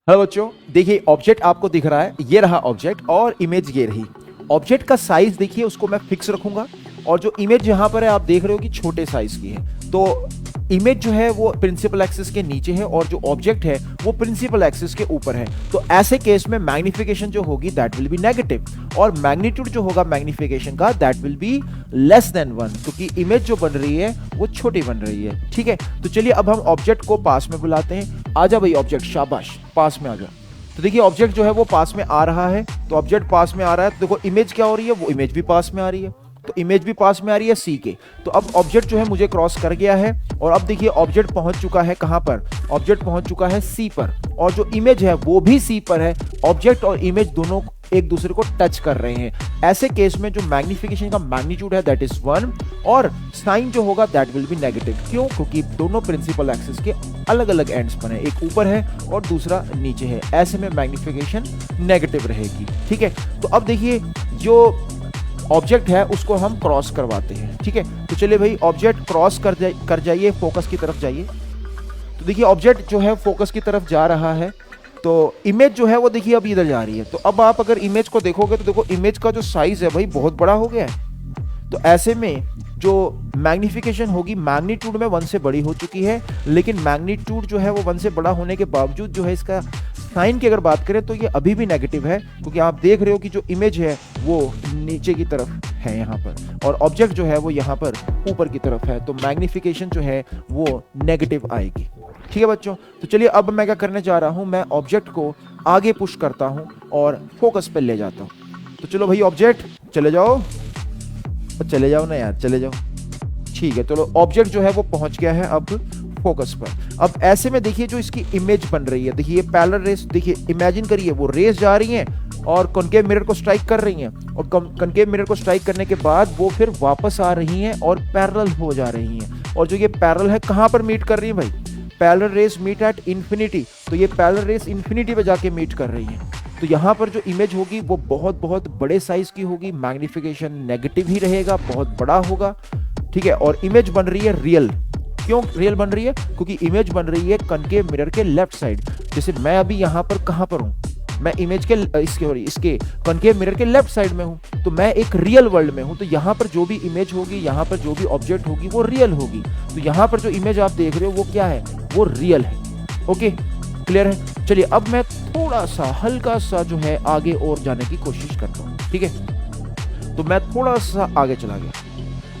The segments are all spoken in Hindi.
हेलो बच्चों, देखिए ऑब्जेक्ट आपको दिख रहा है, ये रहा ऑब्जेक्ट और इमेज ये रही। ऑब्जेक्ट का साइज देखिए, उसको मैं फिक्स रखूंगा और जो इमेज यहाँ पर है आप देख रहे हो कि छोटे साइज की है। तो इमेज जो है वो प्रिंसिपल एक्सिस के नीचे है और जो ऑब्जेक्ट है वो प्रिंसिपल एक्सिस के ऊपर है। तो ऐसे केस में मैग्निफिकेशन जो होगी दैट विल बी नेगेटिव और मैग्नीट्यूड जो होगा मैग्निफिकेशन का that will be less than 1, क्योंकि इमेज जो बन रही है वो छोटी बन रही है। ठीक है, तो चलिए अब हम ऑब्जेक्ट को पास में बुलाते हैं। आजा भाई ऑब्जेक्ट, शाबाश, पास में आ जा। तो देखिए ऑब्जेक्ट जो है वो पास में आ रहा है, तो ऑब्जेक्ट पास में आ रहा है तो देखो इमेज क्या हो रही है, वो इमेज भी पास में आ रही है। तो इमेज भी पास में आ रही है सी के। तो अब ऑब्जेक्ट जो है मुझे क्रॉस कर गया है और अब देखिए ऑब्जेक्ट पहुंच चुका है कहां पर, ऑब्जेक्ट पहुंच चुका है सी पर और जो इमेज है वो भी सी पर है। ऑब्जेक्ट और इमेज दोनों एक दूसरे को टच कर रहे हैं। ऐसे केस में जो मैग्निफिकेशन का मैग्नीट्यूड है दैट इज 1 और साइन जो होगा दैट विल बी नेगेटिव। क्यों? क्योंकि दोनों प्रिंसिपल एक्सिस के अलग अलग एंड्स पर है, एक ऊपर है और दूसरा नीचे है। ऐसे में मैग्निफिकेशन नेगेटिव रहेगी। ठीक है, तो अब देखिए जो ऑब्जेक्ट है उसको हम क्रॉस करवाते हैं। ठीक है, तो चलिए भाई ऑब्जेक्ट क्रॉस कर जाइए, फोकस की तरफ जाइए। तो देखिए ऑब्जेक्ट जो है फोकस की तरफ जा रहा है, तो इमेज जो है वो देखिए अब इधर जा रही है। तो अब आप अगर इमेज को देखोगे तो देखो इमेज का जो साइज है भाई बहुत बड़ा हो गया है। तो ऐसे में जो मैग्निफिकेशन होगी मैग्नीट्यूड में 1 से बड़ी हो चुकी है, लेकिन मैग्नीट्यूड जो है वो 1 से बड़ा होने के बावजूद जो है इसका साइन की अगर बात करें तो ये अभी भी नेगेटिव है, क्योंकि आप देख रहे हो कि जो इमेज है वो नीचे की तरफ है यहाँ पर और ऑब्जेक्ट जो है वो यहाँ पर ऊपर की तरफ है। तो मैग्निफिकेशन जो है वो नेगेटिव आएगी। ठीक है बच्चों, तो चलिए अब मैं क्या करने जा रहा हूँ, मैं ऑब्जेक्ट को आगे पुश करता हूँ और फोकस पे ले जाता हूँ। तो चलो भाई ऑब्जेक्ट चले जाओ, चले जाओ ना यार, चले जाओ। ठीक है, चलो ऑब्जेक्ट जो है वो पहुंच गया है अब फोकस पर। अब ऐसे में देखिए जो इसकी इमेज बन रही है, देखिए ये पैरेलल रेस, देखिए इमेजिन करिए वो रेस जा रही हैं और कॉनकेव मिरर को स्ट्राइक कर रही हैं और कॉनकेव मिरर को स्ट्राइक करने के बाद वो फिर वापस आ रही हैं और पैरेलल हो जा रही हैं। और जो ये पैरेलल है कहाँ पर मीट कर रही है भाई, parallel rays meet at infinity. तो ये पैरेलल रेस इन्फिनिटी पे जाके मीट कर रही है। तो यहाँ पर जो इमेज होगी वो बहुत बहुत बड़े साइज की होगी, मैग्निफिकेशन नेगेटिव ही रहेगा, बहुत बड़ा होगा। ठीक है, और इमेज बन रही है रियल। क्यों रियल बन रही है? क्योंकि इमेज बन रही है कॉनकेव मिरर के लेफ्ट साइड। जैसे मैं अभी यहाँ पर कहाँ पर हूँ, मैं इमेज के इसके कॉनकेव मिरर के लेफ्ट साइड में हूँ, तो मैं एक रियल वर्ल्ड में हूँ। तो यहाँ पर जो भी इमेज होगी, यहाँ पर जो भी ऑब्जेक्ट होगी वो रियल होगी। तो यहाँ पर जो इमेज आप देख रहे हो वो क्या है, वो रियल है। ओके, क्लियर है? चलिए अब मैं थोड़ा सा हल्का सा जो है आगे और जाने की कोशिश करता हूँ। ठीक है, तो मैं थोड़ा सा आगे चला गया।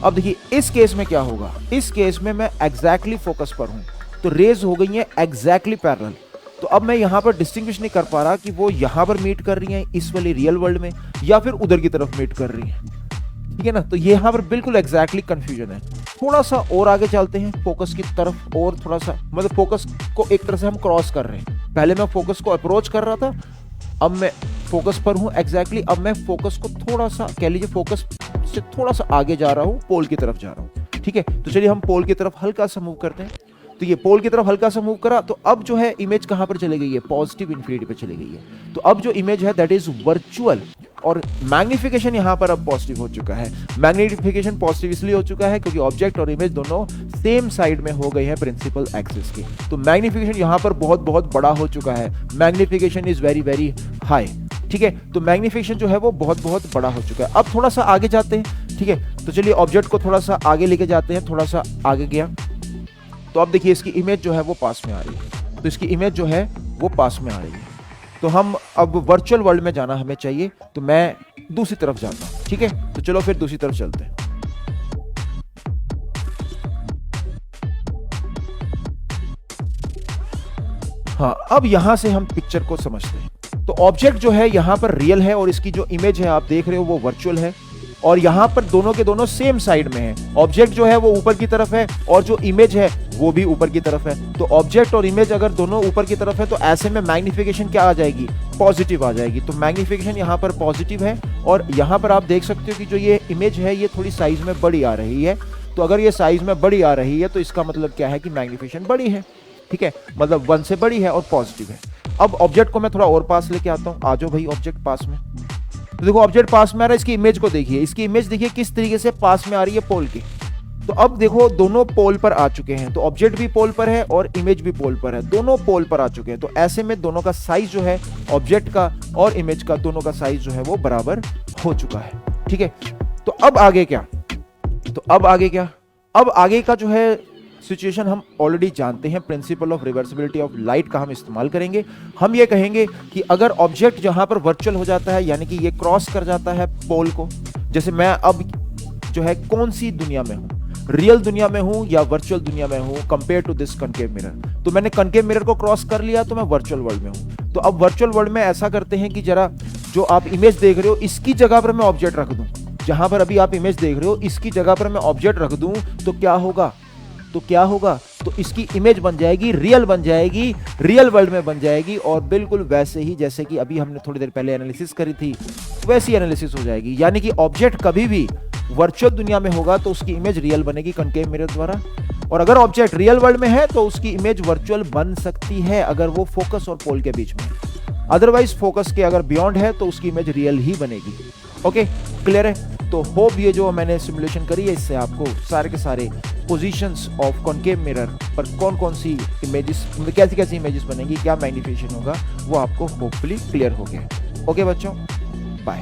अब देखिए इस केस में क्या होगा, इस केस में मैं एग्जैक्टली फोकस पर हूं, तो रेज हो गई है एग्जैक्टली पैरेलल। तो अब मैं यहां पर डिस्टिंग्विश नहीं कर पा रहा कि वो यहां पर मीट कर रही हैं इस वाली रियल वर्ल्ड में या फिर उधर की तरफ मीट कर रही हैं। ठीक है ना, तो यहां पर बिल्कुल एग्जैक्टली कंफ्यूजन है। थोड़ा सा और आगे चलते हैं फोकस की तरफ, और थोड़ा सा मतलब फोकस को एक तरह से हम क्रॉस कर रहे हैं। पहले मैं फोकस को अप्रोच कर रहा था, अब मैं फोकस पर हूं एग्जैक्टली। अब मैं फोकस को थोड़ा सा कह लीजिए फोकस से थोड़ा सा आगे जा रहा हूं, पोल की तरफ जा रहा हूं। ठीक है, तो चलिए हम पोल की तरफ हल्का सा मूव करते हैं। तो ये पोल की तरफ हल्का सा मूव करा, तो अब जो है इमेज कहां पर चली गई है, पॉजिटिव इन्फिनिटी पे चली गई है। तो अब जो इमेज है दैट इज वर्चुअल और मैग्निफिकेशन यहां पर अब पॉजिटिव हो चुका है। मैग्निफिकेशन पॉजिटिव इसलिए हो चुका है क्योंकि ऑब्जेक्ट और इमेज दोनों सेम साइड में हो गए हैं प्रिंसिपल एक्सिस के। तो मैग्निफिकेशन यहां पर बहुत बहुत बड़ा हो चुका है, magnification is very very high. ठीक है, तो मैग्निफिकेशन जो है वो बहुत बहुत बड़ा हो चुका है। अब थोड़ा सा आगे जाते हैं। ठीक है, तो चलिए ऑब्जेक्ट को थोड़ा सा आगे लेके जाते हैं, थोड़ा सा आगे गया तो अब देखिए इसकी इमेज जो है वो पास में आ रही है। तो इसकी इमेज जो है वो पास में आ रही है। तो हम अब वर्चुअल वर्ल्ड में जाना हमें चाहिए, तो मैं दूसरी तरफ जाता हूं। ठीक है, तो चलो फिर दूसरी तरफ चलते हैं। हाँ, अब यहां से हम पिक्चर को समझते हैं। तो ऑब्जेक्ट जो है यहां पर रियल है और इसकी जो इमेज है आप देख रहे हो वो वर्चुअल है और यहां पर दोनों के दोनों सेम साइड में है। ऑब्जेक्ट जो है वो ऊपर की तरफ है और जो इमेज है वो भी ऊपर की तरफ है। तो ऑब्जेक्ट और इमेज अगर दोनों ऊपर की तरफ है तो ऐसे में मैग्निफिकेशन क्या आ जाएगी, पॉजिटिव आ जाएगी। तो मैग्निफिकेशन यहाँ पर पॉजिटिव है और यहाँ पर आप देख सकते हो कि जो ये इमेज है ये थोड़ी साइज में बड़ी आ रही है। तो अगर ये साइज में बड़ी आ रही है तो इसका मतलब क्या है कि मैग्निफिकेशन बड़ी है। ठीक है, मतलब 1 से बड़ी है और पॉजिटिव है। अब ऑब्जेक्ट को मैं थोड़ा और पास लेके आता हूँ। आ जाओ भाई ऑब्जेक्ट पास में। तो देखो ऑब्जेक्ट पास में आ रहा है, इसकी इमेज को देखिए, इसकी इमेज देखिए किस तरीके से पास में आ रही है पोल की। तो अब देखो दोनों पोल पर आ चुके हैं, तो ऑब्जेक्ट भी पोल पर है और इमेज भी पोल पर है, दोनों पोल पर आ चुके हैं। तो ऐसे में दोनों का साइज जो है ऑब्जेक्ट का और इमेज का, दोनों का साइज जो है वो बराबर हो चुका है। ठीक है, तो अब आगे क्या, अब आगे का जो है सिचुएशन हम ऑलरेडी जानते हैं, principle of reversibility of light का हम इस्तेमाल करेंगे। हम ये कहेंगे कि अगर ऑब्जेक्ट जहां पर वर्चुअल हो जाता है, यानी कि ये क्रॉस कर जाता है पोल को, जैसे मैं अब जो है कौन सी दुनिया में हूं, रियल दुनिया में हूं या वर्चुअल दुनिया में हूं compare to this concave mirror. तो मैंने कनकेव मिरर को क्रॉस कर लिया, तो मैं वर्चुअल वर्ल्ड में हूं। तो अब वर्चुअल वर्ल्ड में ऐसा करते हैं कि जरा जो आप इमेज देख रहे हो इसकी जगह पर मैं ऑब्जेक्ट रख दूं, जहां पर अभी आप इमेज देख रहे हो इसकी जगह पर मैं ऑब्जेक्ट रख दूं, तो क्या होगा, तो इसकी इमेज बन जाएगी, रियल बन जाएगी, रियल वर्ल्ड में बन जाएगी, और बिल्कुल वैसे ही जैसे कि अभी हमने थोड़ी देर पहले एनालिसिस करी थी वैसी एनालिसिस हो जाएगी। यानी कि ऑब्जेक्ट कभी भी वर्चुअल दुनिया में होगा तो उसकी इमेज रियल बनेगी कनकेव मिरर द्वारा, और अगर ऑब्जेक्ट रियल वर्ल्ड में है तो उसकी इमेज वर्चुअल बन सकती है अगर वो फोकस और पोल के बीच में, अदरवाइज फोकस के अगर बियॉन्ड है तो उसकी इमेज रियल ही बनेगी। ओके, क्लियर है? तो होप ये जो मैंने सिमुलेशन करी है इससे आपको सारे के सारे पोजीशंस ऑफ कॉनकेव मिरर पर कौन कौन सी इमेजेस, कैसी कैसी इमेजेस बनेगी, क्या मैग्निफिकेशन होगा, वो आपको होपफुली क्लियर हो गया। ओके बच्चों, बाय।